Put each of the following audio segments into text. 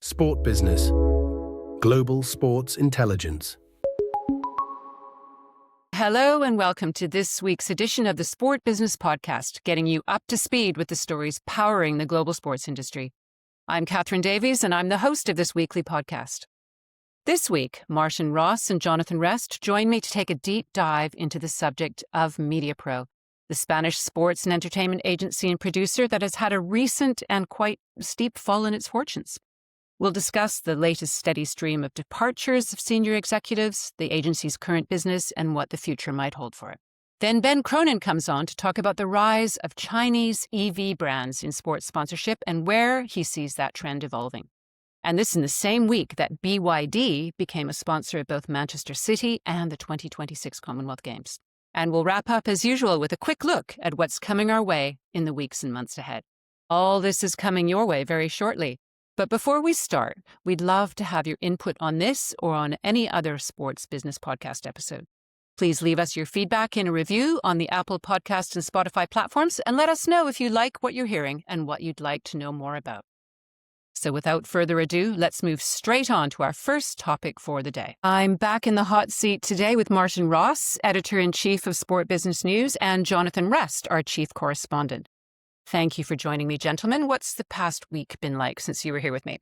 Sport Business. Global Sports Intelligence. Hello and welcome to this week's edition of the Sport Business Podcast, getting you up to speed with the stories powering the global sports industry. I'm Catherine Davies and I'm the host of this weekly podcast. This week, Martin Ross and Jonathan Rest join me to take a deep dive into the subject of Mediapro, the Spanish sports and entertainment agency and producer that has had a recent and quite steep fall in its fortunes. We'll discuss the latest steady stream of departures of senior executives, the agency's current business, and what the future might hold for it. Then Ben Cronin comes on to talk about the rise of Chinese EV brands in sports sponsorship and where he sees that trend evolving. And this in the same week that BYD became a sponsor of both Manchester City and the 2026 Commonwealth Games. And we'll wrap up as usual with a quick look at what's coming our way in the weeks and months ahead. All this is coming your way very shortly. But before we start, we'd love to have your input on this or on any other Sports Business Podcast episode. Please leave us your feedback in a review on the Apple Podcast and Spotify platforms and let us know if you like what you're hearing and what you'd like to know more about. So without further ado, let's move straight on to our first topic for the day. I'm back in the hot seat today with Martin Ross, Editor-in-Chief of Sport Business News, and Jonathan Rest, our Chief Correspondent. Thank you for joining me, gentlemen. What's the past week been like since you were here with me?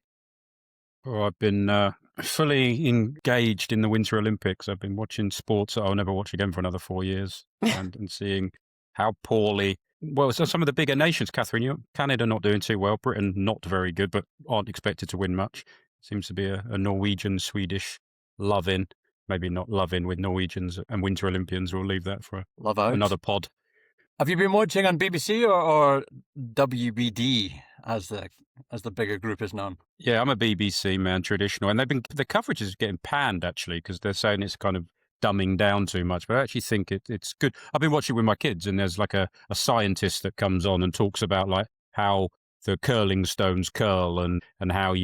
Oh, I've been fully engaged in the Winter Olympics. I've been watching sports that I'll never watch again for another 4 years and seeing how poorly, so some of the bigger nations, Catherine, Canada not doing too well, Britain not very good, but aren't expected to win much. Seems to be a Norwegian-Swedish love-in, maybe not love-in with Norwegians and Winter Olympians. We'll leave that for another pod. Have you been watching on BBC or WBD as the bigger group is known? Yeah, I'm a BBC man, traditional, and the coverage is getting panned actually because they're saying it's kind of dumbing down too much. But I actually think it's good. I've been watching it with my kids, and there's like a scientist that comes on and talks about like how the curling stones curl and how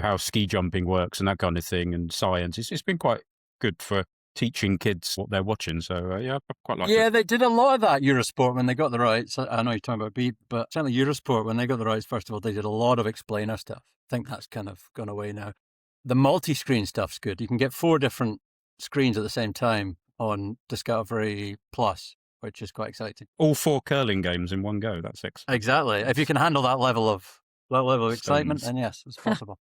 how ski jumping works and that kind of thing, and science. It's been quite good for teaching kids what they're watching. So, I quite like it. Yeah, they did a lot of that Eurosport when they got the rights. I know you're talking about Beep, but certainly Eurosport, when they got the rights, first of all, they did a lot of explainer stuff. I think that's kind of gone away now. The multi-screen stuff's good. You can get 4 different screens at the same time on Discovery Plus, which is quite exciting. All 4 curling games in one go. That's excellent. Exactly. If you can handle that level of excitement, then yes, it's possible.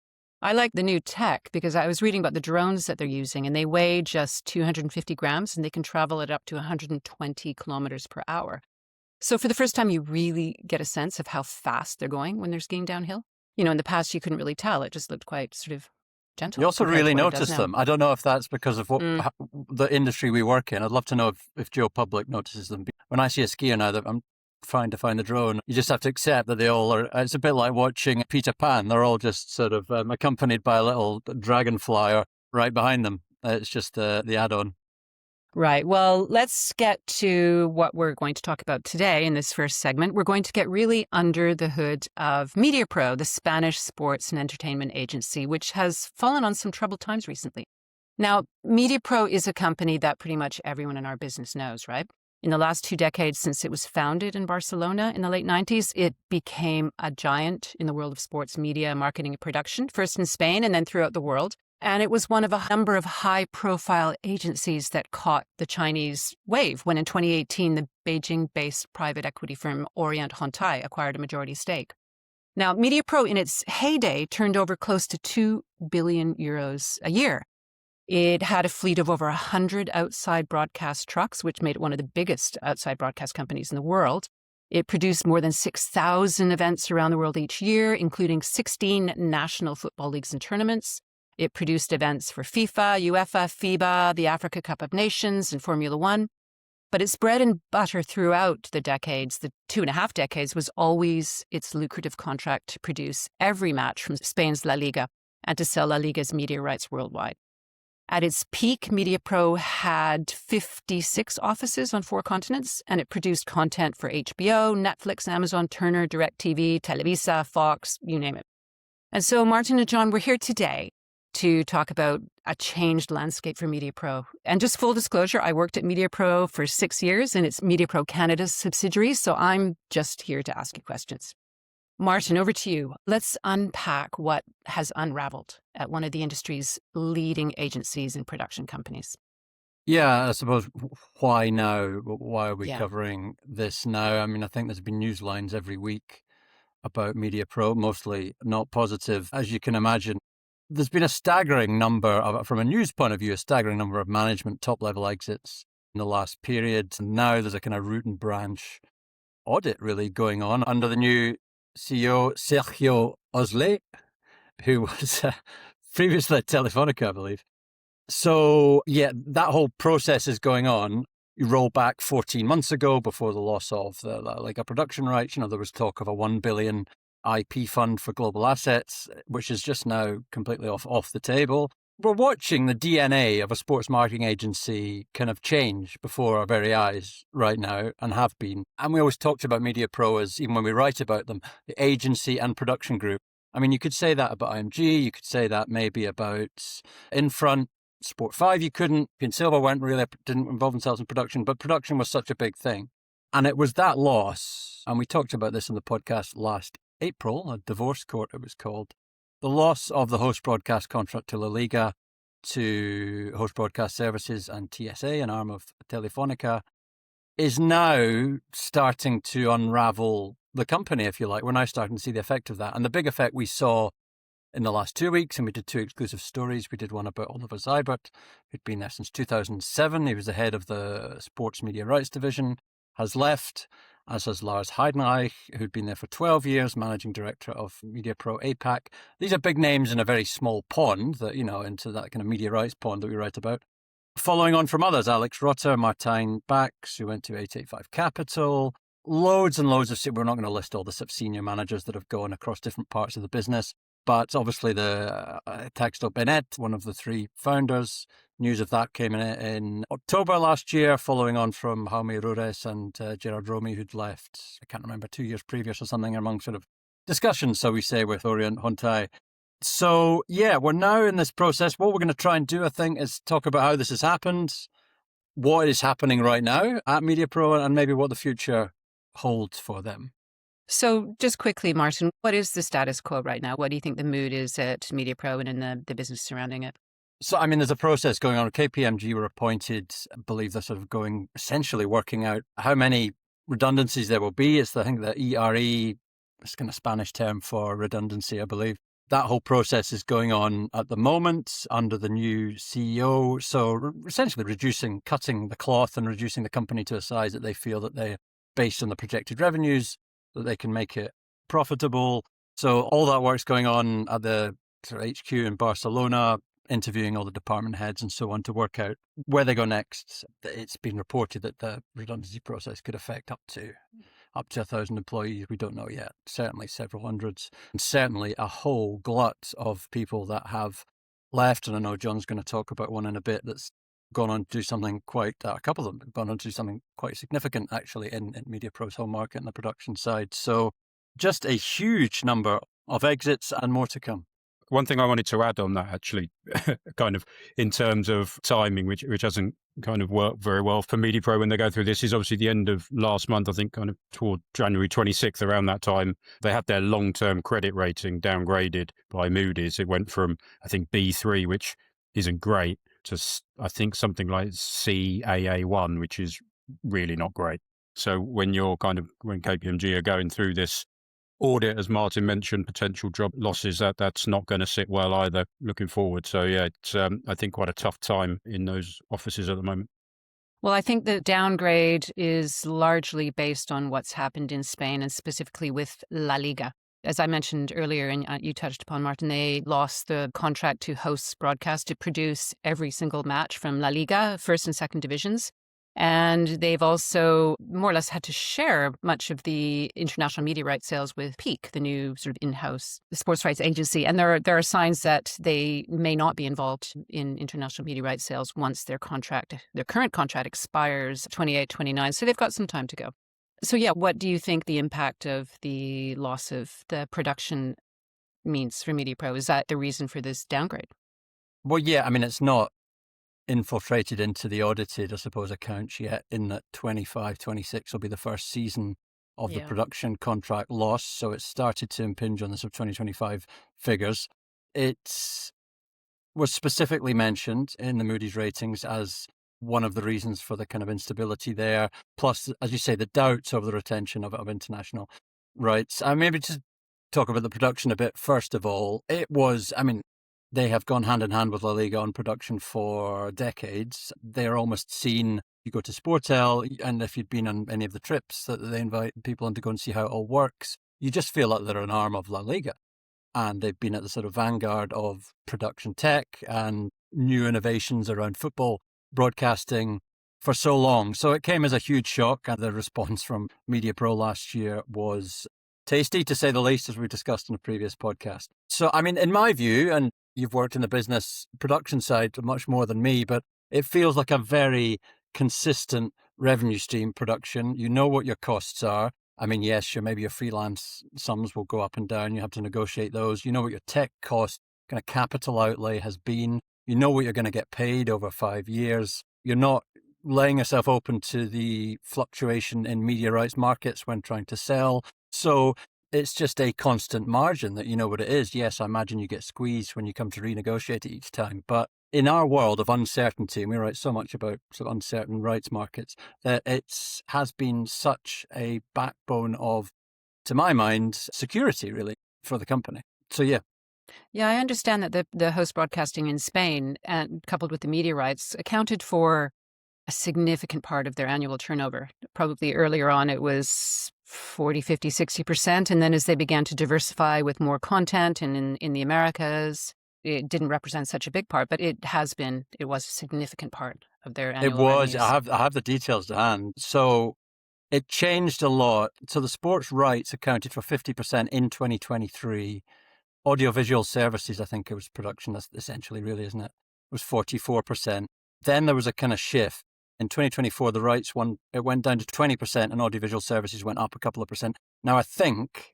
I like the new tech because I was reading about the drones that they're using and they weigh just 250 grams and they can travel at up to 120 kilometers per hour. So for the first time, you really get a sense of how fast they're going when they're skiing downhill. In the past, you couldn't really tell. It just looked quite sort of gentle. You also really notice them. I don't know if that's because of the industry we work in. I'd love to know if Joe Public notices them. When I see a skier now that I'm trying to find the drone, you just have to accept that they all are. It's a bit like watching Peter Pan. They're all just sort of accompanied by a little dragonfly right behind them. It's just the add-on. Right. Well, let's get to what we're going to talk about today in this first segment. We're going to get really under the hood of Mediapro, the Spanish sports and entertainment agency, which has fallen on some troubled times recently. Now, Mediapro is a company that pretty much everyone in our business knows, right? In the last 2 decades since it was founded in Barcelona in the late 90s, it became a giant in the world of sports media, marketing and production, first in Spain and then throughout the world. And it was one of a number of high-profile agencies that caught the Chinese wave when in 2018, the Beijing-based private equity firm Orient Hontai acquired a majority stake. Now, Mediapro in its heyday turned over close to 2 billion euros a year. It had a fleet of over 100 outside broadcast trucks, which made it one of the biggest outside broadcast companies in the world. It produced more than 6,000 events around the world each year, including 16 national football leagues and tournaments. It produced events for FIFA, UEFA, FIBA, the Africa Cup of Nations, and Formula One. But its bread and butter throughout the decades, the 2.5 decades, was always its lucrative contract to produce every match from Spain's La Liga and to sell La Liga's media rights worldwide. At its peak, Mediapro had 56 offices on 4 continents, and it produced content for HBO, Netflix, Amazon, Turner, DirecTV, Televisa, Fox, you name it. And so Martin and John, we're here today to talk about a changed landscape for Mediapro. And just full disclosure, I worked at Mediapro for 6 years, and it's Mediapro Canada's subsidiary, so I'm just here to ask you questions. Martin, over to you. Let's unpack what has unraveled at one of the industry's leading agencies and production companies. Yeah, I suppose why now? Why are we Yeah. covering this now? I mean, I think there's been news lines every week about Mediapro, mostly not positive. As you can imagine, there's been a staggering number, from a news point of view, a staggering number of management top-level exits in the last period. And now there's a kind of root and branch audit really going on under the new CEO, Sergio Osle, who was previously at Telefonica, I believe. So, yeah, that whole process is going on. You roll back 14 months ago before the loss of the Liga production rights. There was talk of a 1 billion IP fund for global assets, which is just now completely off the table. We're watching the DNA of a sports marketing agency kind of change before our very eyes right now, and have been. And we always talked about Mediapro as, even when we write about them, the agency and production group. I mean, you could say that about IMG, you could say that maybe about Infront, Sport 5, you couldn't. Pin Silva didn't involve themselves in production, but production was such a big thing. And it was that loss, and we talked about this in the podcast last April, a divorce court it was called, the loss of the host broadcast contract to La Liga, to Host Broadcast Services and TSA, an arm of Telefonica, is now starting to unravel the company, if you like. We're now starting to see the effect of that. And the big effect we saw in the last 2 weeks, and we did 2 exclusive stories. We did one about Oliver Seibert, who'd been there since 2007. He was the head of the sports media rights division, has left, as has Lars Heidenreich, who'd been there for 12 years, managing director of Mediapro APAC. These are big names in a very small pond, that, into that kind of media rights pond that we write about. Following on from others, Alex Rotter, Martijn Bax, who went to 885 Capital, loads and loads of, we're not going to list all the senior managers that have gone across different parts of the business. But obviously the Texto Benet, one of the 3 founders, news of that came in October last year, following on from Jaume Rures and Gerard Romy, who'd left, I can't remember, 2 years previous or something, among sort of discussions, so we say, with Orient Hontai. So, yeah, we're now in this process. What we're going to try and do, I think, is talk about how this has happened, what is happening right now at Mediapro, and maybe what the future holds for them. So just quickly, Martin, what is the status quo right now? What do you think the mood is at Mediapro and in the business surrounding it? So, I mean, there's a process going on. KPMG were appointed. I believe they're sort of essentially working out how many redundancies there will be. It's, I think, the ERE, it's kind of Spanish term for redundancy, I believe. That whole process is going on at the moment under the new CEO. So essentially cutting the cloth and reducing the company to a size that they feel that they, based on the projected revenues, that they can make it profitable. So all that work's going on at the sort of HQ in Barcelona, interviewing all the department heads and so on to work out where they go next. It's been reported that the redundancy process could affect up to 1,000 employees. We don't know yet. Certainly several hundreds, and certainly a whole glut of people that have left. And I know John's going to talk about one in a bit that's gone on to do something a couple of them have gone on to do something quite significant, actually, in Mediapro's home market and the production side. So just a huge number of exits and more to come. One thing I wanted to add on that, actually, kind of in terms of timing, which hasn't kind of worked very well for Mediapro when they go through this, is obviously the end of last month, I think kind of toward January 26th, around that time, they had their long-term credit rating downgraded by Moody's. It went from, I think, B3, which isn't great, to, I think, something like CAA1, which is really not great. So when KPMG are going through this audit, as Martin mentioned, potential job losses, that's not going to sit well either looking forward. So yeah, it's I think quite a tough time in those offices at the moment. Well, I think the downgrade is largely based on what's happened in Spain, and specifically with La Liga. As I mentioned earlier, and you touched upon, Martin, they lost the contract to host broadcast to produce every single match from La Liga, first and second divisions. And they've also more or less had to share much of the international media rights sales with Peak, the new sort of in-house sports rights agency. And there are signs that they may not be involved in international media rights sales once their current contract expires 28, 29. So they've got some time to go. So yeah, what do you think the impact of the loss of the production means for Mediapro? Is that the reason for this downgrade? Well, yeah, I mean, it's not infiltrated into the audited, I suppose, accounts yet, in that 25, 26 will be the first season of the Yeah. production contract loss. So it started to impinge on the sort of 2025 figures. It was specifically mentioned in the Moody's ratings as one of the reasons for the kind of instability there. Plus, as you say, the doubts over the retention of international rights. Maybe just talk about the production a bit. First of all, they have gone hand in hand with La Liga on production for decades. They're almost seen, you go to Sportel, and if you'd been on any of the trips that they invite people in to go and see how it all works, you just feel like they're an arm of La Liga. And they've been at the sort of vanguard of production tech and new innovations around football broadcasting for so long. So it came as a huge shock, and the response from Mediapro last year was tasty, to say the least, as we discussed in a previous podcast. So, in my view, and you've worked in the business production side much more than me, but it feels like a very consistent revenue stream production. You know what your costs are. Yes, sure, maybe your freelance sums will go up and down. You have to negotiate those. You know what your tech cost, kind of capital outlay has been. You know what you're going to get paid over 5 years. You're not laying yourself open to the fluctuation in media rights markets when trying to sell. So it's just a constant margin that you know what it is. Yes, I imagine you get squeezed when you come to renegotiate it each time. But in our world of uncertainty, and we write so much about sort of uncertain rights markets, that it has been such a backbone of, to my mind, security, really, for the company. So, yeah. Yeah, I understand that the host broadcasting in Spain, and coupled with the media rights, accounted for a significant part of their annual turnover. Probably earlier on, it was 40, 50, 60%. And then as they began to diversify with more content and in the Americas, it didn't represent such a big part, but it was a significant part of their annual revenues. I have the details to hand. So it changed a lot. So the sports rights accounted for 50% in 2023. Audiovisual services, I think it was production, that's essentially really, isn't it? It was 44%. Then there was a kind of shift. In 2024, the rights it went down to 20% and audiovisual services went up a couple of percent. Now, I think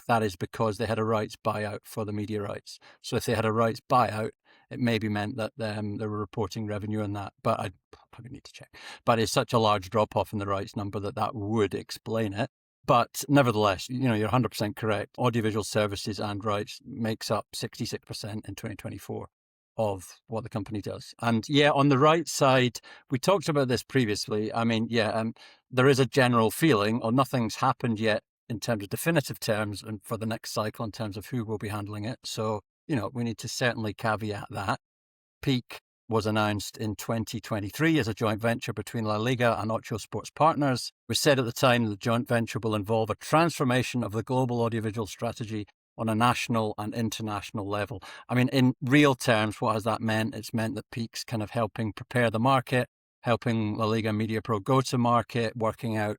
that is because they had a rights buyout for the media rights. So if they had a rights buyout, it maybe meant that they were reporting revenue on that. But I probably need to check. But it's such a large drop-off in the rights number that would explain it. But nevertheless, you're 100% correct. Audiovisual services and rights makes up 66% in 2024 of what the company does. And yeah, on the right side, we talked about this previously. There is a general feeling, or nothing's happened yet in terms of definitive terms and for the next cycle in terms of who will be handling it. So, we need to certainly caveat that. Peak was announced in 2023 as a joint venture between La Liga and Ocho Sports Partners. We said at the time the joint venture will involve a transformation of the global audiovisual strategy on a national and international level. In real terms, what has that meant? It's meant that Peak's kind of helping prepare the market, helping La Liga and Mediapro go to market, working out,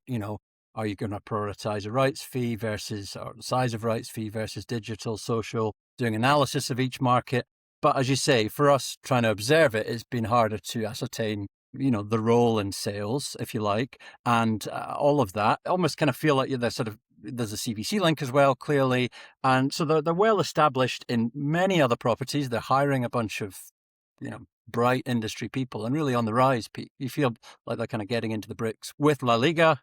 are you going to prioritize a rights fee versus, or the size of rights fee versus digital, social, doing analysis of each market. But as you say, for us trying to observe it, it's been harder to ascertain, the role in sales, if you like, and all of that. I almost kind of feel like there's a CVC link as well, clearly. And so they're well established in many other properties. They're hiring a bunch of, bright industry people and really on the rise, Pete. You feel like they're kind of getting into the bricks with La Liga.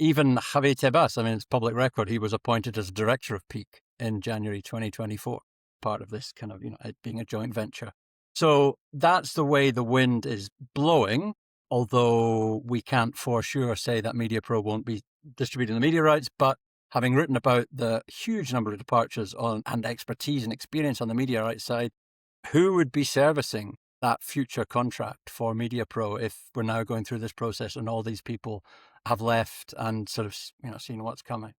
Even Javier Tebas, it's public record, he was appointed as director of Peak in January 2024, part of this kind of, it being a joint venture. So that's the way the wind is blowing, although we can't for sure say that Mediapro won't be distributing the media rights. But having written about the huge number of departures and expertise and experience on the media rights side, who would be servicing that future contract for Mediapro if we're now going through this process and all these people have left and sort of, seen what's coming?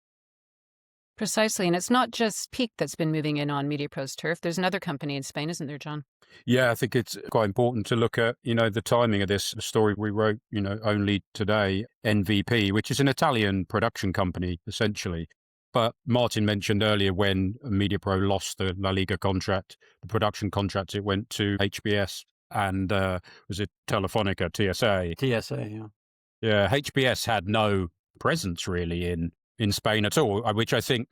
Precisely. And it's not just Peak that's been moving in on Mediapro's turf. There's another company in Spain, isn't there, John? Yeah, I think it's quite important to look at, the timing of this story we wrote, only today, NVP, which is an Italian production company, essentially. But Martin mentioned earlier when Mediapro lost the La Liga contract, the production contract, it went to HBS and was it Telefonica, TSA? TSA, yeah. Yeah, HBS had no presence really in Spain at all, which I think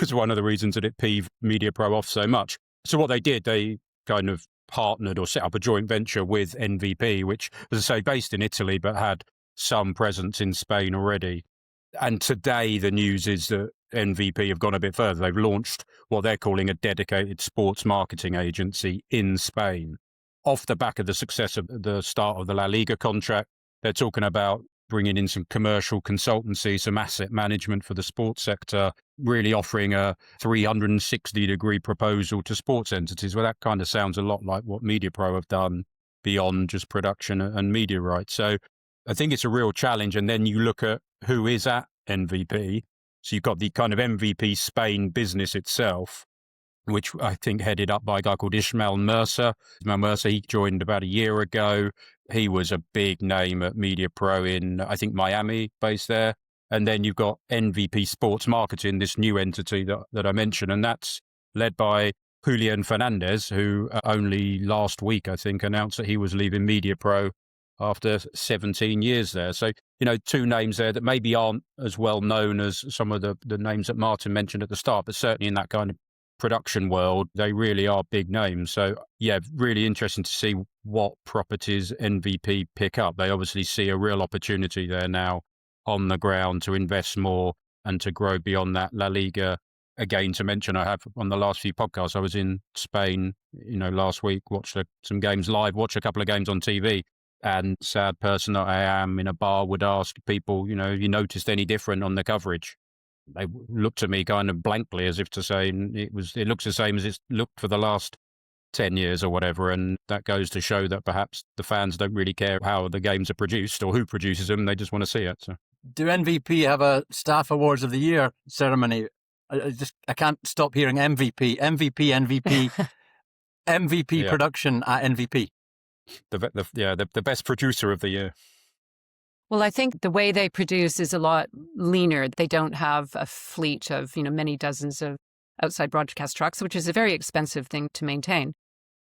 was one of the reasons that it peeved Mediapro off so much. So what they did, they kind of partnered or set up a joint venture with NVP, which, as I say, based in Italy, but had some presence in Spain already. And today the news is that MVP have gone a bit further. They've launched what they're calling a dedicated sports marketing agency in Spain. Off the back of the success of the start of the La Liga contract, they're talking about bringing in some commercial consultancy, some asset management for the sports sector, really offering a 360-degree proposal to sports entities. Well, that kind of sounds a lot like what Mediapro have done beyond just production and media rights. So I think it's a real challenge. And then you look at who is at MVP. So you've got the kind of MVP Spain business itself, which I think headed up by a guy called Ismael Mercer. He joined about a year ago. He was a big name at Mediapro in, I think, Miami, based there. And then you've got MVP Sports Marketing, this new entity that I mentioned, and that's led by Julian Fernandez, who only last week, I think, announced that he was leaving Mediapro after 17 years there. So, two names there that maybe aren't as well known as some of the names that Martin mentioned at the start, but certainly in that kind of production world, they really are big names. So, yeah, really interesting to see what properties MVP pick up. They obviously see a real opportunity there now on the ground to invest more and to grow beyond that. La Liga, again, to mention, I have on the last few podcasts, I was in Spain, last week, watched some games live, watched a couple of games on TV. And sad person that I am, in a bar, would ask people, you noticed any different on the coverage? They looked at me kind of blankly as if to say it looks the same as it's looked for the last 10 years or whatever. And that goes to show that perhaps the fans don't really care how the games are produced or who produces them. They just want to see it. So. Do MVP have a Staff Awards of the Year ceremony? I can't stop hearing MVP, MVP production at MVP. The best producer of the year. Well, I think the way they produce is a lot leaner. They don't have a fleet of, many dozens of outside broadcast trucks, which is a very expensive thing to maintain.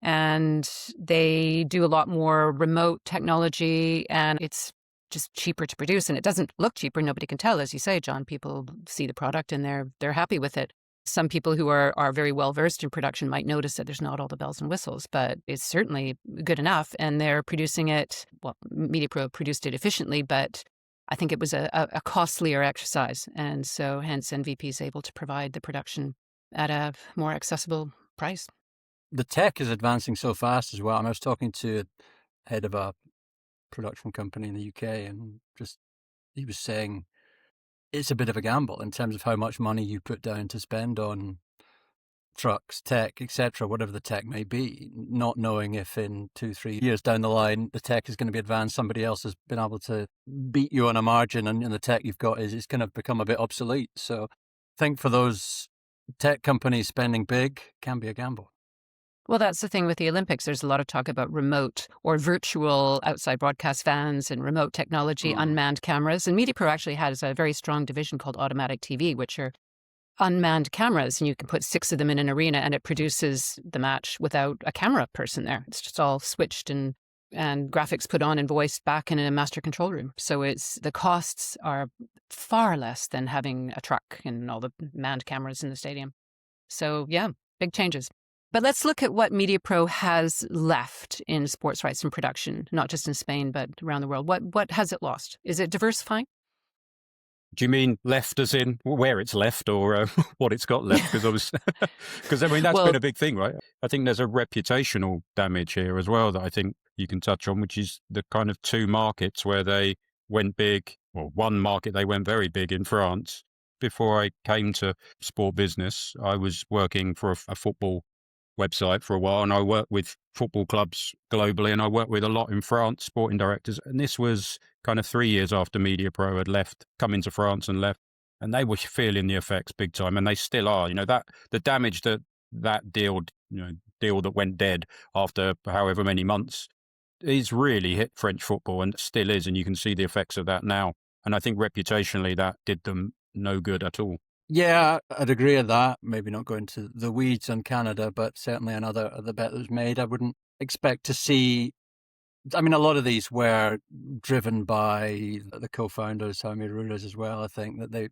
And they do a lot more remote technology, and it's just cheaper to produce. And it doesn't look cheaper. Nobody can tell, as you say, John. People see the product and they're happy with it. Some people who are very well versed in production might notice that there's not all the bells and whistles, but it's certainly good enough. And they're producing it, well, Mediapro produced it efficiently, but I think it was a costlier exercise. And so hence MVP is able to provide the production at a more accessible price. The tech is advancing so fast as well. And I was talking to a head of a production company in the UK, and he was saying, it's a bit of a gamble in terms of how much money you put down to spend on trucks, tech, etc., whatever the tech may be, not knowing if in 2-3 years down the line, the tech is going to be advanced, somebody else has been able to beat you on a margin, and the tech you've got is going to become a bit obsolete. So I think for those tech companies, spending big can be a gamble. Well, that's the thing with the Olympics. There's a lot of talk about remote or virtual outside broadcast fans and remote technology, unmanned cameras. And Mediapro actually has a very strong division called Automatic TV, which are unmanned cameras. And you can put 6 of them in an arena and it produces the match without a camera person there. It's just all switched and graphics put on and voiced back in a master control room. So the costs are far less than having a truck and all the manned cameras in the stadium. So yeah, big changes. But let's look at what Mediapro has left in sports rights and production, not just in Spain, but around the world. What has it lost? Is it diversifying? Do you mean left as in where it's left, or what it's got left? Because that's been a big thing, right? I think there's a reputational damage here as well that I think you can touch on, which is the kind of 2 markets where they went big. Well, one market they went very big in, France. Before I came to Sport Business, I was working for a football website for a while, and I worked with football clubs globally, and I worked with a lot in France, sporting directors. And this was kind of 3 years after Mediapro had come into France and left, and they were feeling the effects big time, and they still are. That the damage that deal that went dead after however many months is really hit French football, and still is, and you can see the effects of that now. And I think reputationally that did them no good at all. Yeah, I'd agree with that. Maybe not going to the weeds on Canada, but certainly another the bet that was made. I wouldn't expect to see. I mean, a lot of these were driven by the co-founders, Jaime Ruiz as well. I think that they,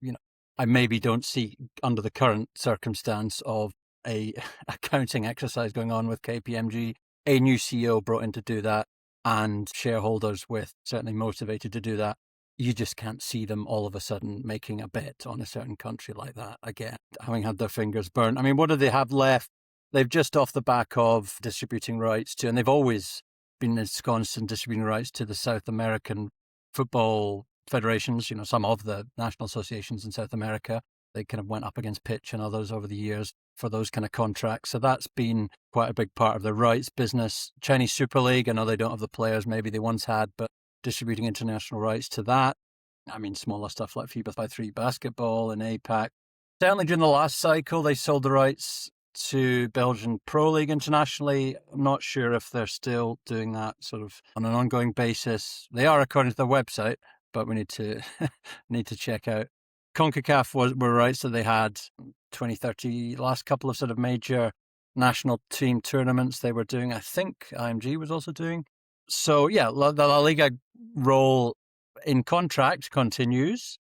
I maybe don't see under the current circumstance of a accounting exercise going on with KPMG, a new CEO brought in to do that, and shareholders with certainly motivated to do that. you just can't see them all of a sudden making a bet on a certain country like that again, having had their fingers burnt. I mean, what do they have left? They've just off the back of distributing rights to, and they've always been ensconced in distributing rights to the South American football federations, some of the national associations in South America. They kind of went up against Pitch and others over the years for those kind of contracts. So that's been quite a big part of their rights business. Chinese Super League, I know they don't have the players maybe they once had, but distributing international rights to that. I mean, smaller stuff like FIBA by 3 basketball and APAC. Certainly during the last cycle, they sold the rights to Belgian Pro League internationally. I'm not sure if they're still doing that sort of on an ongoing basis. They are according to their website, but we need to check out. CONCACAF were rights that they had 2030, last couple of sort of major national team tournaments they were doing. I think IMG was also doing. So yeah, the La Liga role in contract continues.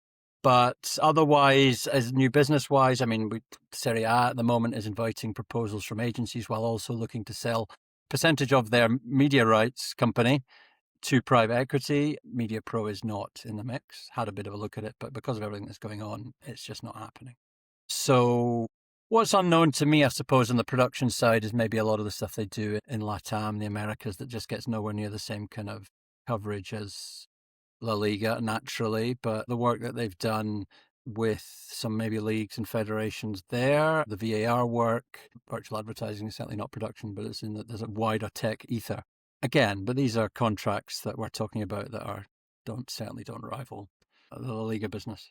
But otherwise, as new business-wise, I mean, Serie A at the moment is inviting proposals from agencies while also looking to sell percentage of their media rights company to private equity. Mediapro is not in the mix. Had a bit of a look at it, but because of everything that's going on, it's just not happening. So what's unknown to me, I suppose, on the production side is maybe a lot of the stuff they do in LATAM, the Americas, that just gets nowhere near the same kind of coverage as La Liga, naturally, but the work that they've done with some maybe leagues and federations there, the VAR work, virtual advertising is certainly not production, but it's there's a wider tech ether. Again, but these are contracts that we're talking about that certainly don't rival the La Liga business.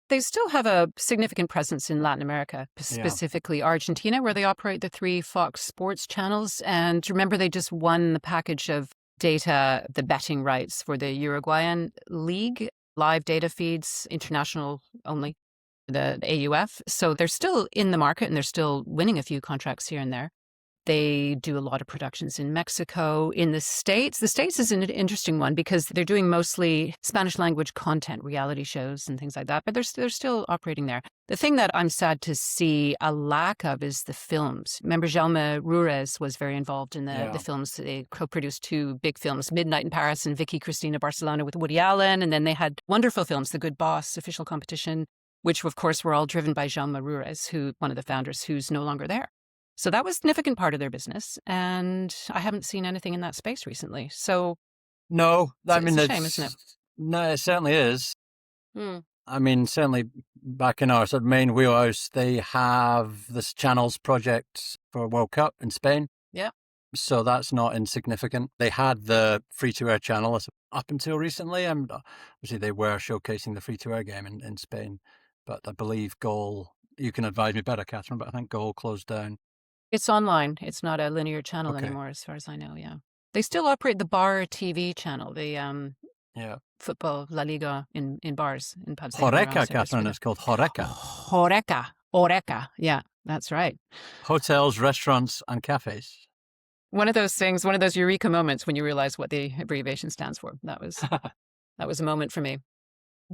They still have a significant presence in Latin America, specifically Argentina, where they operate the 3 Fox Sports channels. And remember, they just won the package of data, the betting rights for the Uruguayan League, live data feeds, international only, the AUF. So they're still in the market and they're still winning a few contracts here and there. They do a lot of productions in Mexico, in the States. The States is an interesting one because they're doing mostly Spanish language content, reality shows and things like that, but they're still operating there. The thing that I'm sad to see a lack of is the films. Remember, Jaume Rures was very involved in the films. They co-produced 2 big films, Midnight in Paris and Vicky Cristina Barcelona with Woody Allen. And then they had wonderful films, The Good Boss, Official Competition, which of course were all driven by Jaume Rures, one of the founders, who's no longer there. So that was a significant part of their business, and I haven't seen anything in that space recently. So no, I mean, it's a shame, isn't it? No, it certainly is. I mean, certainly back in our sort of main wheelhouse, they have this Channels project for World Cup in Spain. Yeah. So that's not insignificant. They had the free-to-air channel up until recently. Obviously, they were showcasing the free-to-air game in Spain, but I believe Goal, you can advise me better, Catherine, but I think Goal closed down. It's online. It's not a linear channel anymore, as far as I know, yeah. They still operate the Bar TV channel, the football La Liga in bars, in pubs. Horeca, Catherine, it's called Horeca. Horeca, yeah, that's right. Hotels, restaurants, and cafes. One of those things, one of those eureka moments when you realize what the abbreviation stands for. That was a moment for me.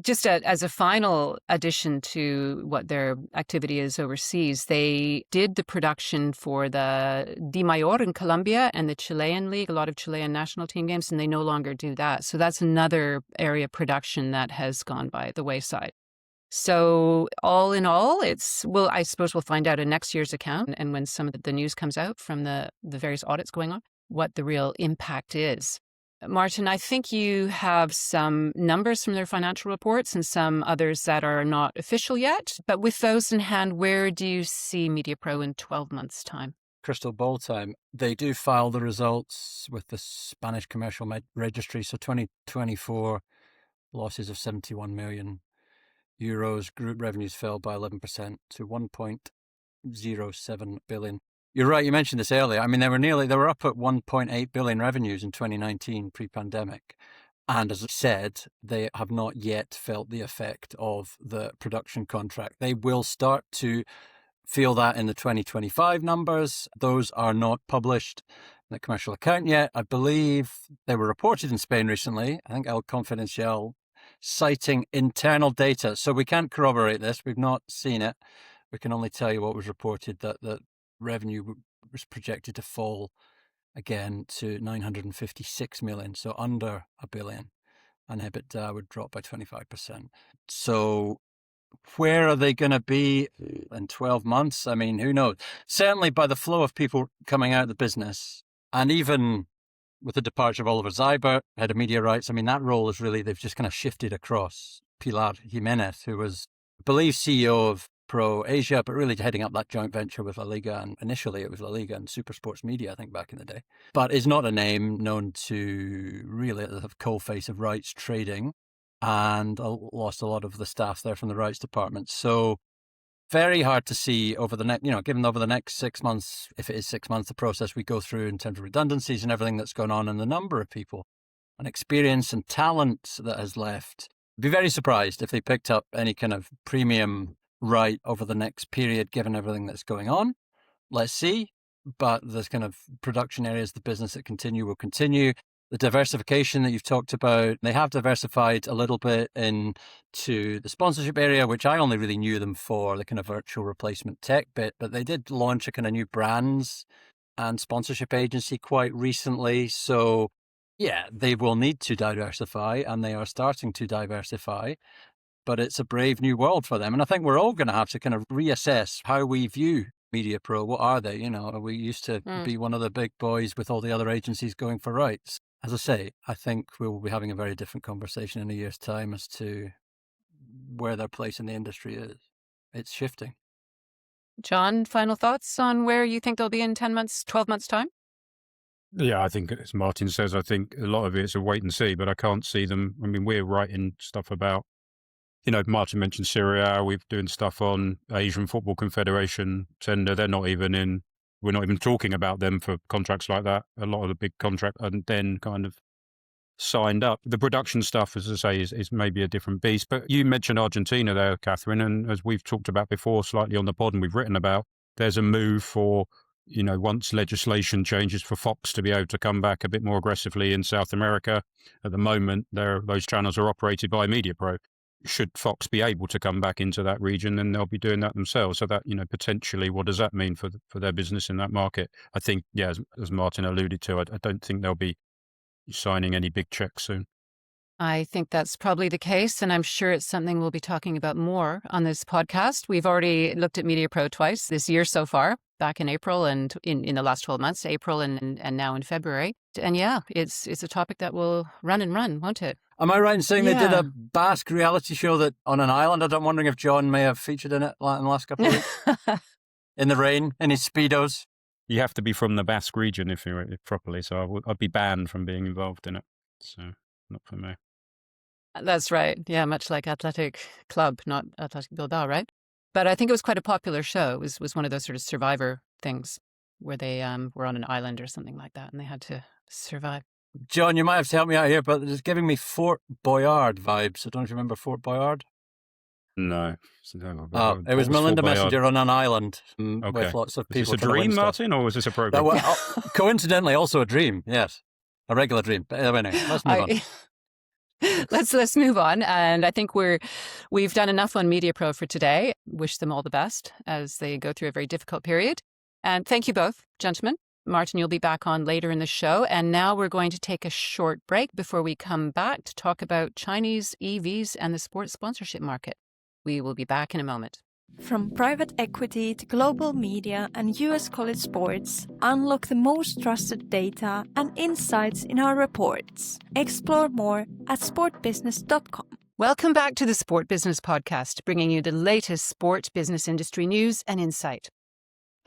Just as a final addition to what their activity is overseas, they did the production for the Di Mayor in Colombia and the Chilean League, a lot of Chilean national team games, and they no longer do that. So that's another area of production that has gone by the wayside. So all in all, I suppose we'll find out in next year's account and when some of the news comes out from the various audits going on, what the real impact is. Martin, I think you have some numbers from their financial reports and some others that are not official yet. But with those in hand, where do you see Mediapro in 12 months' time? Crystal ball time. They do file the results with the Spanish Commercial Registry. So 2024 losses of 71 million euros. Group revenues fell by 11% to 1.07 billion. You're right, you mentioned this earlier. I mean, they were up at 1.8 billion revenues in 2019 pre-pandemic. And as I said, they have not yet felt the effect of the production contract. They will start to feel that in the 2025 numbers. Those are not published in the commercial account yet. I believe they were reported in Spain recently. I think El Confidencial, citing internal data. So we can't corroborate this. We've not seen it. We can only tell you what was reported, that revenue was projected to fall again to 956 million, so under a billion. and EBITDA would drop by 25%. So where are they going to be in 12 months? I mean, who knows? Certainly by the flow of people coming out of the business, and even with the departure of Oliver Seibert, head of media rights, I mean, that role is really, they've just kind of shifted across. Pilar Jimenez, who was, I believe, CEO of Pro Asia, but really heading up that joint venture with La Liga. And initially it was La Liga and Super Sports Media, I think, back in the day. But is not a name known to really have coalface of rights trading, and lost a lot of the staff there from the rights department. So very hard to see over the next, given over the next 6 months, if it is 6 months, the process we go through in terms of redundancies and everything that's going on and the number of people and experience and talent that has left. I'd be very surprised if they picked up any kind of premium right over the next period, given everything that's going on. Let's see. But there's kind of production areas of the business that will continue. The diversification that you've talked about, they have diversified a little bit into the sponsorship area, which I only really knew them for the kind of virtual replacement tech bit, but they did launch a kind of new brands and sponsorship agency quite recently. So yeah, they will need to diversify, and they are starting to diversify, but it's a brave new world for them. And I think we're all going to have to kind of reassess how we view Mediapro. What are they? We used to be one of the big boys with all the other agencies going for rights. As I say, I think we will be having a very different conversation in a year's time as to where their place in the industry is. It's shifting. John, final thoughts on where you think they'll be in 10 months, 12 months' time? Yeah, I think, as Martin says, I think a lot of it's a wait and see, but I can't see them. I mean, we're writing stuff about, Martin mentioned Syria. We're doing stuff on Asian Football Confederation tender. We're not even talking about them for contracts like that. A lot of the big contract and then kind of signed up. The production stuff, as I say, is maybe a different beast. But you mentioned Argentina there, Catherine, and as we've talked about before, slightly on the pod and we've written about, there's a move for, once legislation changes, for Fox to be able to come back a bit more aggressively in South America. At the moment, those channels are operated by Mediapro. Should Fox be able to come back into that region, then they'll be doing that themselves. So that, potentially, what does that mean for their business in that market? I think, yeah, as Martin alluded to, I don't think they'll be signing any big checks soon. I think that's probably the case, and I'm sure it's something we'll be talking about more on this podcast. We've already looked at Mediapro twice this year so far, back in April and in the last 12 months, April and now in February. And yeah, it's a topic that will run and run, won't it? Am I right in saying they did a Basque reality show that on an island? I'm wondering if John may have featured in it in the last couple of weeks. In the rain, in his Speedos. You have to be from the Basque region if you it properly, so I'd be banned from being involved in it. So not for me. That's right. Yeah, much like Athletic Club, not Athletic Bilbao, right? But I think it was quite a popular show. It was one of those sort of survivor things where they were on an island or something like that, and they had to survive. John, you might have to help me out here, but it's giving me Fort Boyard vibes. I don't remember Fort Boyard. No. It was Melinda Messenger on an island with lots of people. Is this a dream, Martin, or was this a program? Coincidentally, also a dream, yes. A regular dream. But anyway, let's move on. Let's move on. And I think we've done enough on Mediapro for today. Wish them all the best as they go through a very difficult period. And thank you both, gentlemen. Martin, you'll be back on later in the show. And now we're going to take a short break before we come back to talk about Chinese EVs and the sports sponsorship market. We will be back in a moment. From private equity to global media and US college sports, unlock the most trusted data and insights in our reports. Explore more at sportbusiness.com. Welcome back to the Sport Business Podcast, bringing you the latest sport business industry news and insight.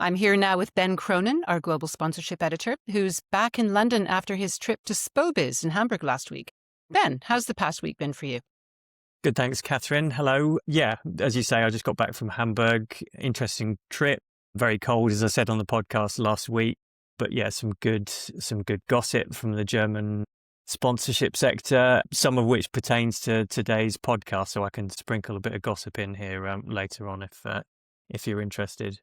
I'm here now with Ben Cronin, our global sponsorship editor, who's back in London after his trip to SportBiz in Hamburg last week. Ben, how's the past week been for you? Good, thanks, Catherine. Hello. Yeah, as you say, I just got back from Hamburg. Interesting trip. Very cold, as I said on the podcast last week. But yeah, some good gossip from the German sponsorship sector, some of which pertains to today's podcast. So I can sprinkle a bit of gossip in here later on if you're interested.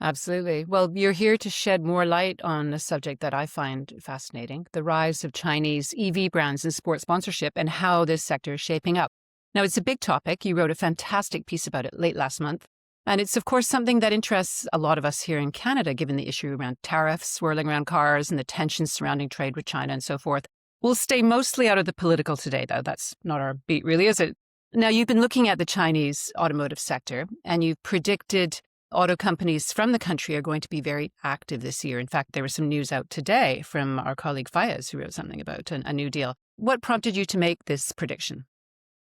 Absolutely. Well, you're here to shed more light on a subject that I find fascinating, the rise of Chinese EV brands in sports sponsorship and how this sector is shaping up. Now, it's a big topic. You wrote a fantastic piece about it late last month. And it's, of course, something that interests a lot of us here in Canada, given the issue around tariffs swirling around cars and the tensions surrounding trade with China and so forth. We'll stay mostly out of the political today, though. That's not our beat, really, is it? Now, you've been looking at the Chinese automotive sector, and you've predicted auto companies from the country are going to be very active this year. In fact, there was some news out today from our colleague Fayez, who wrote something about a new deal. What prompted you to make this prediction?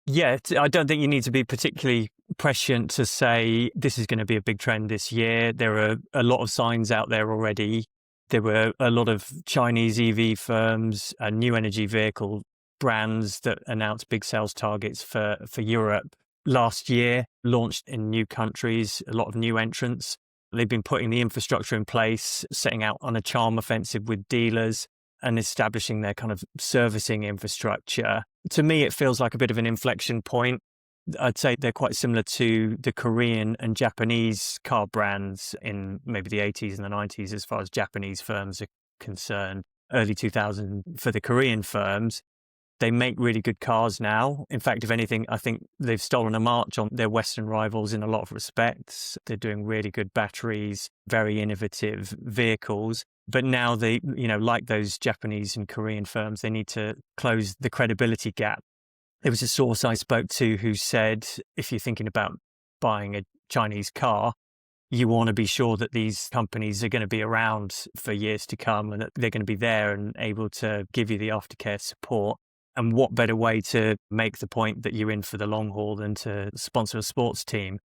Yeah, I don't think you need to be particularly prescient to say this is going to be a big trend this year. There are a lot of signs out there already. There were a lot of Chinese EV firms and new energy vehicle brands that announced big sales targets for Europe last year, launched in new countries, a lot of new entrants. They've been putting the infrastructure in place, setting out on a charm offensive with dealers and establishing their kind of servicing infrastructure. To me, it feels like a bit of an inflection point. I'd say they're quite similar to the Korean and Japanese car brands in maybe the 80s and the 90s as far as Japanese firms are concerned. Early 2000s for the Korean firms. They make really good cars now. In fact, if anything, I think they've stolen a march on their Western rivals in a lot of respects. They're doing really good batteries, very innovative vehicles. But now they, like those Japanese and Korean firms, they need to close the credibility gap. There was a source I spoke to who said, if you're thinking about buying a Chinese car, you want to be sure that these companies are going to be around for years to come and that they're going to be there and able to give you the aftercare support. And what better way to make the point that you're in for the long haul than to sponsor a sports team?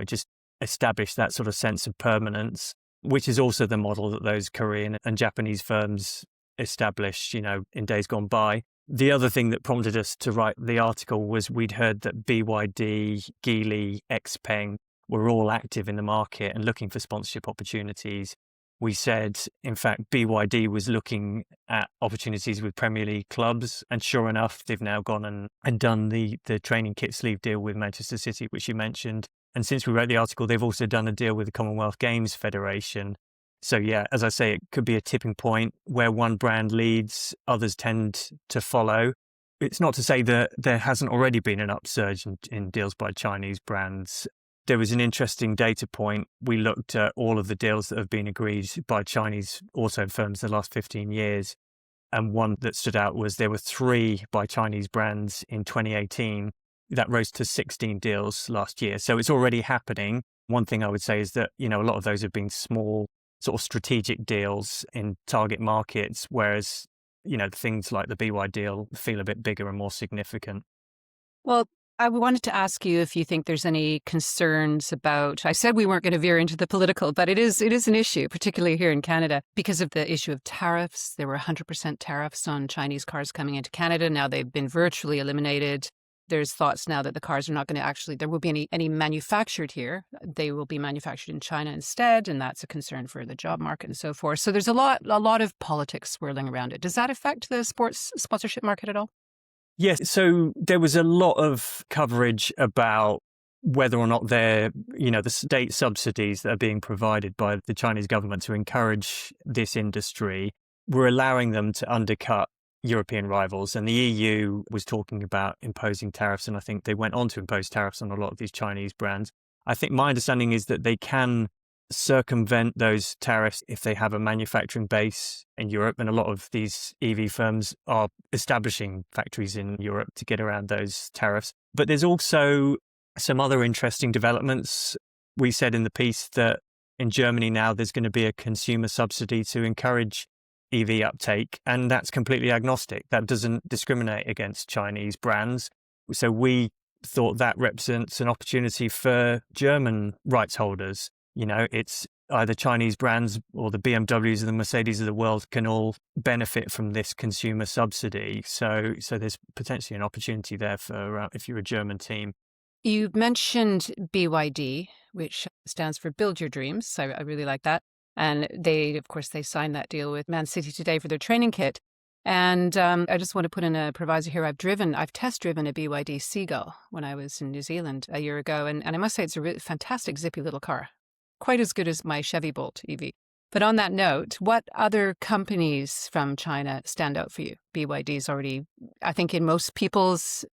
Just establish that sort of sense of permanence, which is also the model that those Korean and Japanese firms established, in days gone by. The other thing that prompted us to write the article was we'd heard that BYD, Geely, XPeng were all active in the market and looking for sponsorship opportunities. We said, in fact, BYD was looking at opportunities with Premier League clubs. And sure enough, they've now gone and done the training kit sleeve deal with Manchester City, which you mentioned. And since we wrote the article, they've also done a deal with the Commonwealth Games Federation. So yeah, as I say, it could be a tipping point where one brand leads, others tend to follow. It's not to say that there hasn't already been an upsurge in deals by Chinese brands. There was an interesting data point. We looked at all of the deals that have been agreed by Chinese auto firms in the last 15 years. And one that stood out was there were 3 by Chinese brands in 2018. That rose to 16 deals last year. So it's already happening. One thing I would say is that, a lot of those have been small sort of strategic deals in target markets, whereas, things like the BY deal feel a bit bigger and more significant. Well, I wanted to ask you if you think there's any concerns about, I said we weren't going to veer into the political, but it is an issue, particularly here in Canada, because of the issue of tariffs. There were 100% tariffs on Chinese cars coming into Canada. Now they've been virtually eliminated. There's thoughts now that the cars are not going to there will be any manufactured here. They will be manufactured in China instead, and that's a concern for the job market and so forth. So there's a lot of politics swirling around it. Does that affect the sports sponsorship market at all? Yes. So there was a lot of coverage about whether or not the state subsidies that are being provided by the Chinese government to encourage this industry were allowing them to undercut European rivals. And the EU was talking about imposing tariffs, and I think they went on to impose tariffs on a lot of these Chinese brands. I think my understanding is that they can circumvent those tariffs if they have a manufacturing base in Europe. And a lot of these EV firms are establishing factories in Europe to get around those tariffs. But there's also some other interesting developments. We said in the piece that in Germany now there's going to be a consumer subsidy to encourage EV uptake, and that's completely agnostic. That doesn't discriminate against Chinese brands. So we thought that represents an opportunity for German rights holders. It's either Chinese brands or the BMWs and the Mercedes of the world can all benefit from this consumer subsidy. So there's potentially an opportunity there for if you're a German team. You mentioned BYD, which stands for Build Your Dreams. So I really like that. And they signed that deal with Man City today for their training kit. And I just want to put in a proviso here. I've test driven a BYD Seagull when I was in New Zealand a year ago. And I must say it's a really fantastic, zippy little car. Quite as good as my Chevy Bolt EV. But on that note, what other companies from China stand out for you? BYD's already, I think in most people's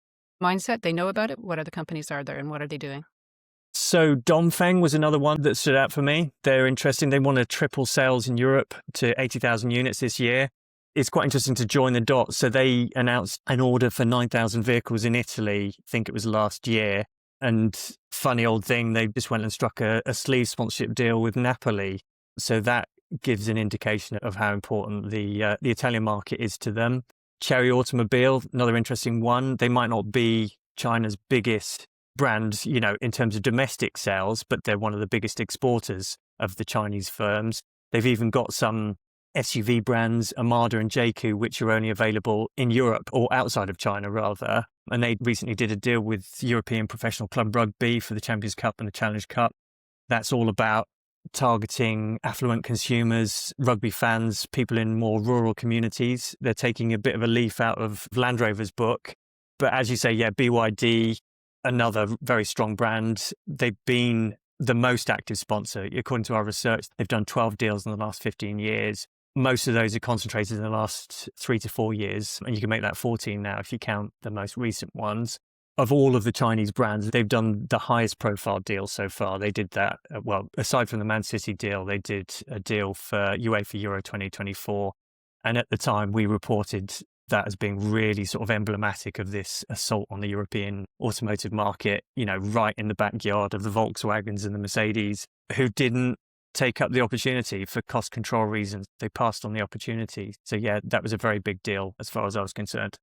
mindset, they know about it. What other companies are there and what are they doing? So Dongfeng was another one that stood out for me. They're interesting. They want to triple sales in Europe to 80,000 units this year. it's quite interesting to join the dots. So they announced an order for 9,000 vehicles in Italy, I think it was last year. And funny old thing, they just went and struck a sleeve sponsorship deal with Napoli. So that gives an indication of how important the Italian market is to them. Chery Automobile, another interesting one. They might not be China's biggest brand, in terms of domestic sales, but they're one of the biggest exporters of the Chinese firms. They've even got some SUV brands, Armada and JQ, which are only available in Europe or outside of China, rather. And they recently did a deal with European Professional Club Rugby for the Champions Cup and the Challenge Cup. That's all about targeting affluent consumers, rugby fans, people in more rural communities. They're taking a bit of a leaf out of Land Rover's book. But as you say, BYD, another very strong brand. They've been the most active sponsor. According to our research, they've done 12 deals in the last 15 years. Most of those are concentrated in the last 3 to 4 years. And you can make that 14 now if you count the most recent ones. Of all of the Chinese brands, they've done the highest profile deal so far. They did that, aside from the Man City deal, they did a deal for UEFA Euro 2024. And at the time, we reported that as being really sort of emblematic of this assault on the European automotive market, right in the backyard of the Volkswagens and the Mercedes, who didn't take up the opportunity for cost control reasons. They passed on the opportunity. So that was a very big deal as far as I was concerned.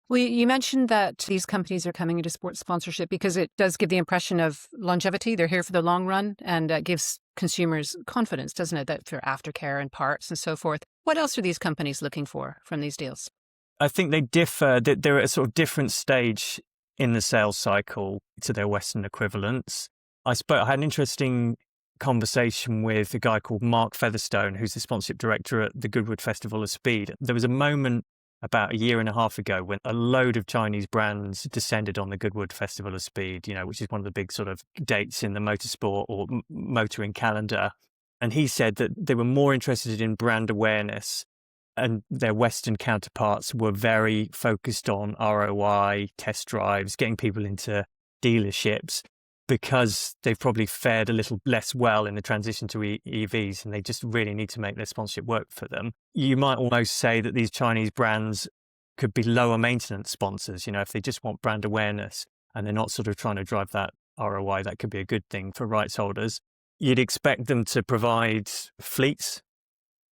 Well, you mentioned that these companies are coming into sports sponsorship because it does give the impression of longevity. They're here for the long run, and it gives consumers confidence, doesn't it, that for aftercare and parts and so forth. What else are these companies looking for from these deals? I think they differ. They're at a sort of different stage in the sales cycle to their Western equivalents. I had an interesting conversation with a guy called Mark Featherstone, who's the sponsorship director at the Goodwood Festival of Speed. There was a moment about a year and a half ago when a load of Chinese brands descended on the Goodwood Festival of Speed, which is one of the big sort of dates in the motorsport or motoring calendar. And he said that they were more interested in brand awareness, and their Western counterparts were very focused on ROI, test drives, getting people into dealerships, because they've probably fared a little less well in the transition to EVs, and they just really need to make their sponsorship work for them. You might almost say that these Chinese brands could be lower maintenance sponsors. If they just want brand awareness and they're not sort of trying to drive that ROI, that could be a good thing for rights holders. You'd expect them to provide fleets.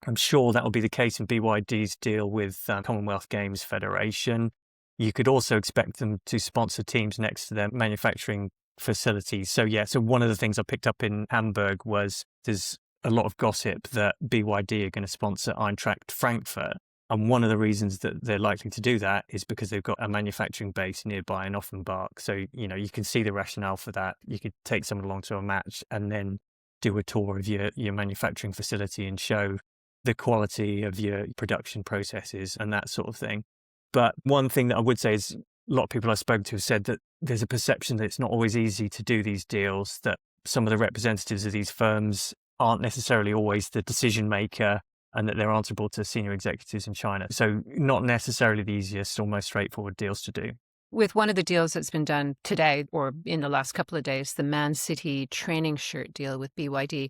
I'm sure that will be the case in BYD's deal with Commonwealth Games Federation. You could also expect them to sponsor teams next to their manufacturing facilities. So one of the things I picked up in Hamburg was there's a lot of gossip that BYD are going to sponsor Eintracht Frankfurt. And one of the reasons that they're likely to do that is because they've got a manufacturing base nearby in Offenbach. So, you can see the rationale for that. You could take someone along to a match and then do a tour of your manufacturing facility and show the quality of your production processes and that sort of thing. But one thing that I would say is a lot of people I spoke to have said that there's a perception that it's not always easy to do these deals, that some of the representatives of these firms aren't necessarily always the decision maker, and that they're answerable to senior executives in China. So not necessarily the easiest or most straightforward deals to do. With one of the deals that's been done today or in the last couple of days, the Man City training shirt deal with BYD,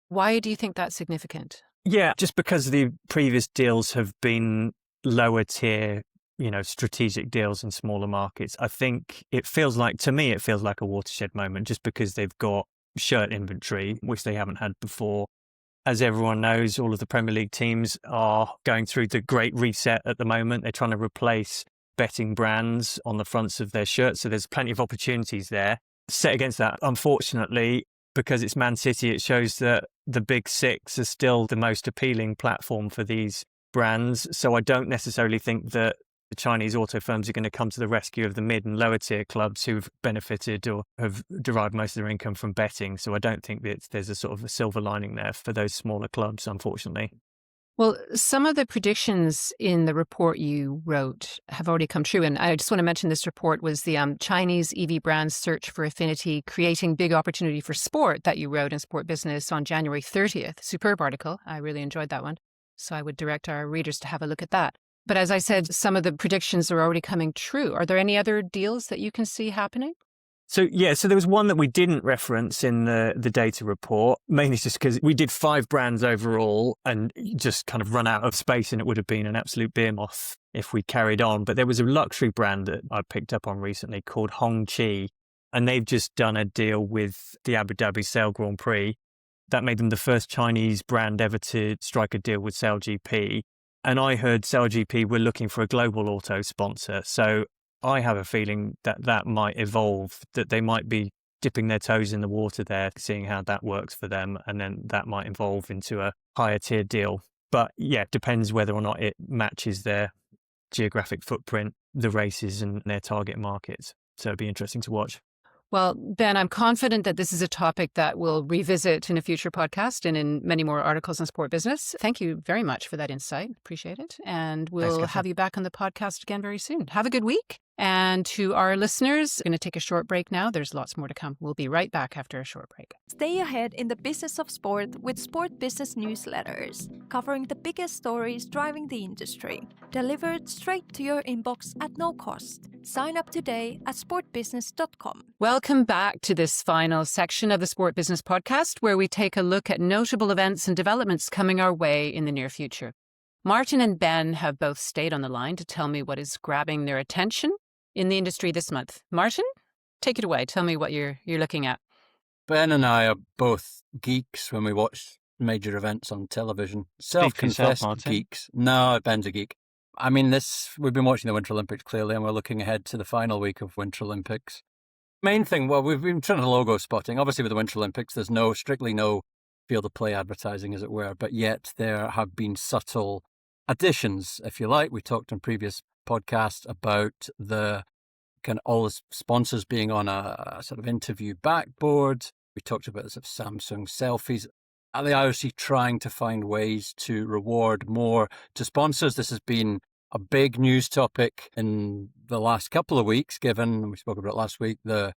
why do you think that's significant? Yeah, just because the previous deals have been lower tier, strategic deals in smaller markets. I think to me, it feels like a watershed moment just because they've got shirt inventory, which they haven't had before. As everyone knows, all of the Premier League teams are going through the great reset at the moment. They're trying to replace betting brands on the fronts of their shirts. So there's plenty of opportunities there. Set against that, unfortunately, because it's Man City, it shows that the Big Six are still the most appealing platform for these brands. So I don't necessarily think that the Chinese auto firms are going to come to the rescue of the mid and lower tier clubs who've benefited or have derived most of their income from betting. So I don't think that there's a sort of a silver lining there for those smaller clubs, unfortunately. Well, some of the predictions in the report you wrote have already come true. And I just want to mention this report was the Chinese EV brands search for affinity, creating big opportunity for sport that you wrote in Sport Business on January 30th. Superb article. I really enjoyed that one. So I would direct our readers to have a look at that. But as I said, some of the predictions are already coming true. Are there any other deals that you can see happening? So there was one that we didn't reference in the data report, mainly just because we did 5 brands overall and just kind of run out of space, and it would have been an absolute beer moth if we carried on. But there was a luxury brand that I picked up on recently called Hongqi, and they've just done a deal with the Abu Dhabi Sail Grand Prix. That made them the first Chinese brand ever to strike a deal with SailGP. And I heard SailGP were looking for a global auto sponsor. So I have a feeling that might evolve, that they might be dipping their toes in the water there, seeing how that works for them. And then that might evolve into a higher tier deal. But yeah, it depends whether or not it matches their geographic footprint, the races and their target markets. So it'd be interesting to watch. Well, Ben, I'm confident that this is a topic that we'll revisit in a future podcast and in many more articles on Sport Business. Thank you very much for that insight. Appreciate it. And we'll have you back on the podcast again very soon. Have a good week. And to our listeners, I'm going to take a short break now. There's lots more to come. We'll be right back after a short break. Stay ahead in the business of sport with Sport Business newsletters, covering the biggest stories driving the industry. Delivered straight to your inbox at no cost. Sign up today at sportbusiness.com. Welcome back to this final section of the Sport Business Podcast, where we take a look at notable events and developments coming our way in the near future. Martin and Ben have both stayed on the line to tell me what is grabbing their attention in the industry this month. Martin, take it away. Tell me what you're looking at. Ben and I are both geeks when we watch major events on television. Self-confessed geeks. No, Ben's a geek. I mean, we've been watching the Winter Olympics clearly, and we're looking ahead to the final week of Winter Olympics. Main thing, well, we've been trying to logo spotting. Obviously, with the Winter Olympics, there's strictly no field of play advertising, as it were, but yet there have been subtle additions, if you like. We talked on previous podcasts about the kind of all the sponsors being on a sort of interview backboard. We talked about the sort of Samsung selfies. Are the IOC trying to find ways to reward more to sponsors? This has been a big news topic in the last couple of weeks, given, we spoke about it last week, the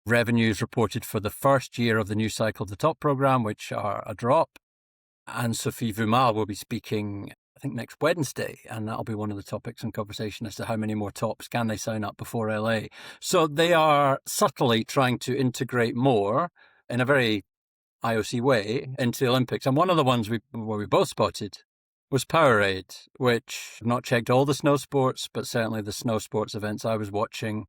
revenues reported for the first year of the new Cycle to Top program, which are a drop. And Sophie Vumal will be speaking, I think, next Wednesday, and that'll be one of the topics in conversation as to how many more tops can they sign up before LA. So they are subtly trying to integrate more in a very IOC way into the Olympics. And one of the ones we both spotted was Powerade, which I've not checked all the snow sports, but certainly the snow sports events I was watching,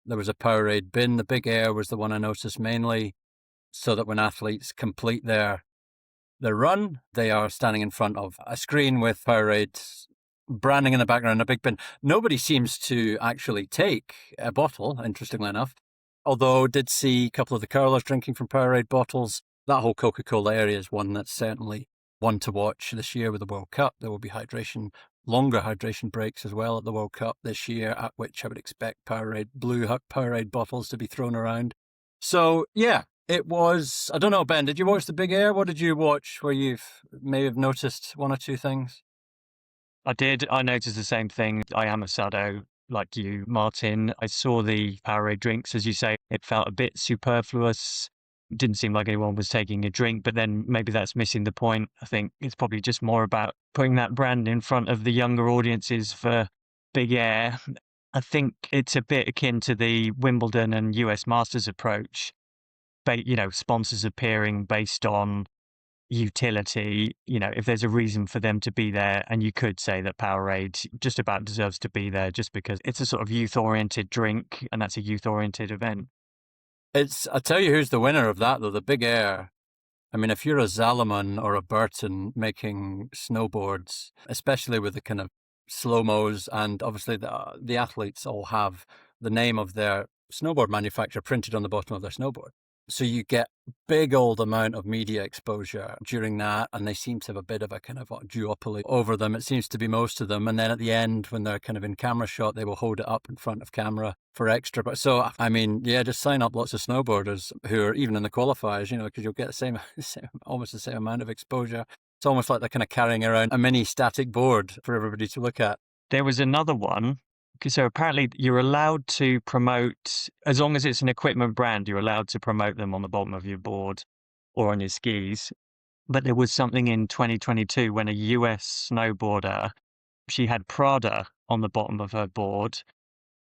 there was a Powerade bin. The Big Air was the one I noticed mainly, so that when athletes complete their run, they are standing in front of a screen with Powerade branding in the background, a big bin. Nobody seems to actually take a bottle, interestingly enough, although I did see a couple of the curlers drinking from Powerade bottles. That whole Coca-Cola area is one that's certainly one to watch this year with the World Cup. There will be longer hydration breaks as well at the World Cup this year, at which I would expect blue Powerade bottles to be thrown around. So, yeah, it was, I don't know, Ben, did you watch the Big Air? What did you watch where you may have noticed one or two things? I did. I noticed the same thing. I am a Sado like you, Martin. I saw the Powerade drinks, as you say. It felt a bit superfluous. Didn't seem like anyone was taking a drink, but then maybe that's missing the point. I think it's probably just more about putting that brand in front of the younger audiences for Big Air. I think it's a bit akin to the Wimbledon and US Masters approach. Sponsors appearing based on utility. If there's a reason for them to be there, and you could say that Powerade just about deserves to be there just because it's a sort of youth-oriented drink, and that's a youth-oriented event. I'll tell you who's the winner of that, though, the Big Air. I mean, if you're a Zalman or a Burton making snowboards, especially with the kind of slow-mos, and obviously the athletes all have the name of their snowboard manufacturer printed on the bottom of their snowboard. So you get big old amount of media exposure during that, and they seem to have a bit of a kind of duopoly over them. It seems to be most of them. And then at the end, when they're kind of in camera shot, they will hold it up in front of camera for extra. But so, I mean, yeah, just sign up lots of snowboarders who are even in the qualifiers, because you'll get almost the same amount of exposure. It's almost like they're kind of carrying around a mini static board for everybody to look at. There was another one. So apparently you're allowed to promote, as long as it's an equipment brand, you're allowed to promote them on the bottom of your board or on your skis. But there was something in 2022 when a US snowboarder, she had Prada on the bottom of her board.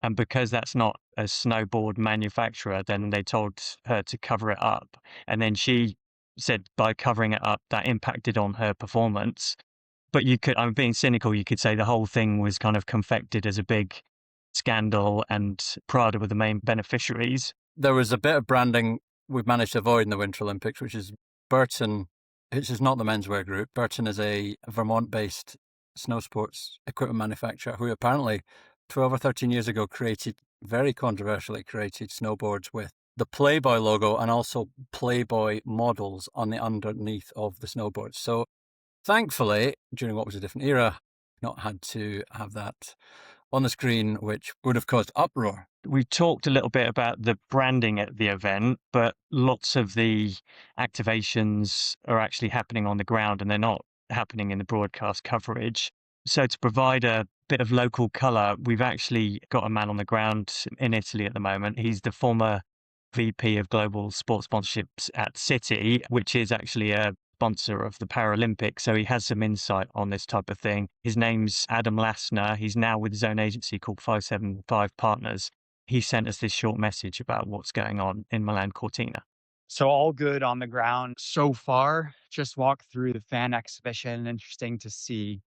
And because that's not a snowboard manufacturer, then they told her to cover it up. And then she said by covering it up, that impacted on her performance. But I'm being cynical, you could say the whole thing was kind of confected as a big scandal and Prada were the main beneficiaries. There was a bit of branding we've managed to avoid in the Winter Olympics, which is Burton, which is not the menswear group. Burton is a Vermont-based snow sports equipment manufacturer who apparently 12 or 13 years ago very controversially created snowboards with the Playboy logo and also Playboy models on the underneath of the snowboards. So thankfully, during what was a different era, not had to have that on the screen, which would have caused uproar. We talked a little bit about the branding at the event, but lots of the activations are actually happening on the ground and they're not happening in the broadcast coverage. So to provide a bit of local colour, we've actually got a man on the ground in Italy at the moment. He's the former VP of Global Sports Sponsorships at City, which is actually a sponsor of the Paralympics. So he has some insight on this type of thing. His name's Adam Lassner. He's now with his own agency called 575 Partners. He sent us this short message about what's going on in Milan Cortina. So all good on the ground so far. Just walked through the fan exhibition. Interesting to see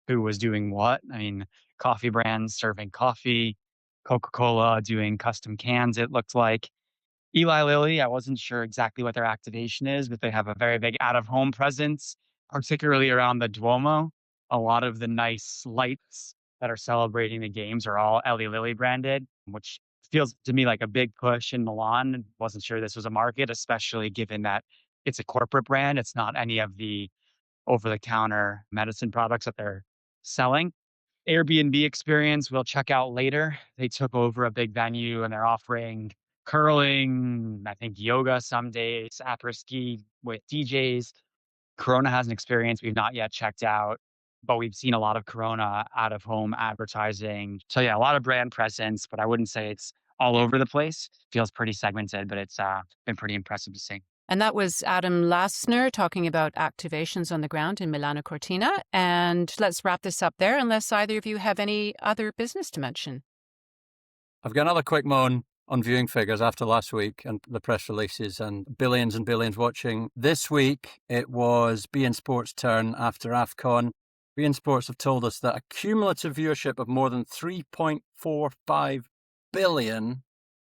who was doing what. I mean, coffee brands serving coffee, Coca-Cola doing custom cans, it looked like. Eli Lilly, I wasn't sure exactly what their activation is, but they have a very big out-of-home presence, particularly around the Duomo. A lot of the nice lights that are celebrating the games are all Eli Lilly branded, which feels to me like a big push in Milan. Wasn't sure this was a market, especially given that it's a corporate brand. It's not any of the over-the-counter medicine products that they're selling. Airbnb experience we'll check out later. They took over a big venue and they're offering curling, I think yoga some days, après-ski with DJs. Corona has an experience we've not yet checked out, but we've seen a lot of Corona out-of-home advertising. So yeah, a lot of brand presence, but I wouldn't say it's all over the place. Feels pretty segmented, but it's been pretty impressive to see. And that was Adam Lassner talking about activations on the ground in Milano Cortina. And let's wrap this up there, unless either of you have any other business to mention. I've got another quick moan on viewing figures after last week and the press releases and billions watching. This week, it was beIN Sports' turn after AFCON. beIN Sports have told us that a cumulative viewership of more than 3.45 billion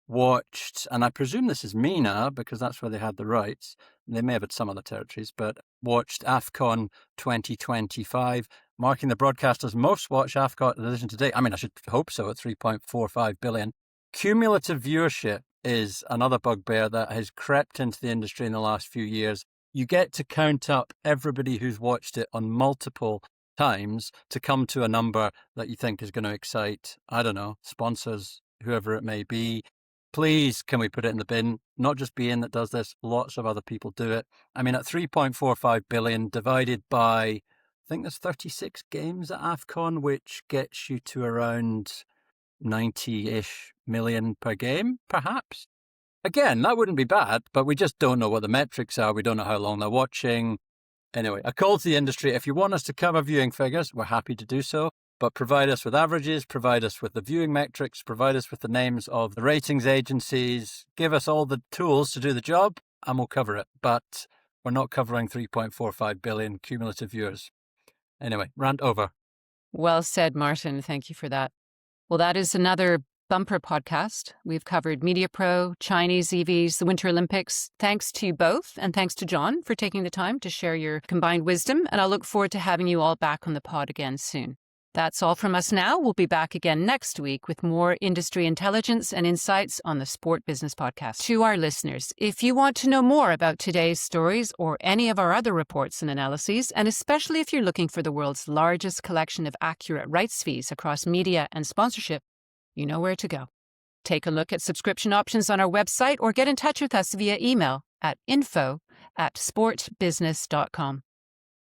watched, and I presume this is MENA because that's where they had the rights. They may have had some other territories, but watched AFCON 2025, marking the broadcaster's most watched AFCON edition to date. I mean, I should hope so at 3.45 billion. Cumulative viewership is another bugbear that has crept into the industry in the last few years. You get to count up everybody who's watched it on multiple times to come to a number that you think is going to excite, I don't know, sponsors, whoever it may be. Please, can we put it in the bin? Not just beIN that does this, lots of other people do it. I mean, at 3.45 billion divided by, I think there's 36 games at AFCON, which gets you to around 90-ish million per game, perhaps. Again, that wouldn't be bad, but we just don't know what the metrics are. We don't know how long they're watching. Anyway, a call to the industry. If you want us to cover viewing figures, we're happy to do so. But provide us with averages, provide us with the viewing metrics, provide us with the names of the ratings agencies, give us all the tools to do the job, and we'll cover it. But we're not covering 3.45 billion cumulative viewers. Anyway, rant over. Well said, Martin. Thank you for that. Well, that is another bumper podcast. We've covered Mediapro, Chinese EVs, the Winter Olympics. Thanks to you both, and thanks to John for taking the time to share your combined wisdom. And I look forward to having you all back on the pod again soon. That's all from us now. We'll be back again next week with more industry intelligence and insights on the Sport Business Podcast. To our listeners, if you want to know more about today's stories or any of our other reports and analyses, and especially if you're looking for the world's largest collection of accurate rights fees across media and sponsorship, you know where to go. Take a look at subscription options on our website or get in touch with us via email at info@sportbusiness.com.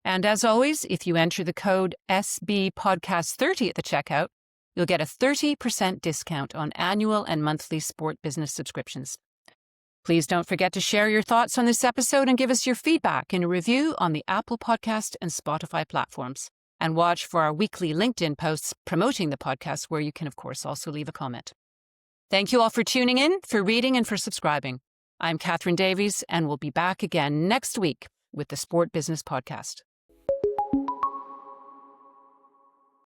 And as always, if you enter the code SBPodcast30 at the checkout, you'll get a 30% discount on annual and monthly Sport Business subscriptions. Please don't forget to share your thoughts on this episode and give us your feedback in a review on the Apple Podcast and Spotify platforms. And watch for our weekly LinkedIn posts promoting the podcast, where you can, of course, also leave a comment. Thank you all for tuning in, for reading, and for subscribing. I'm Catherine Davies, and we'll be back again next week with the Sport Business Podcast.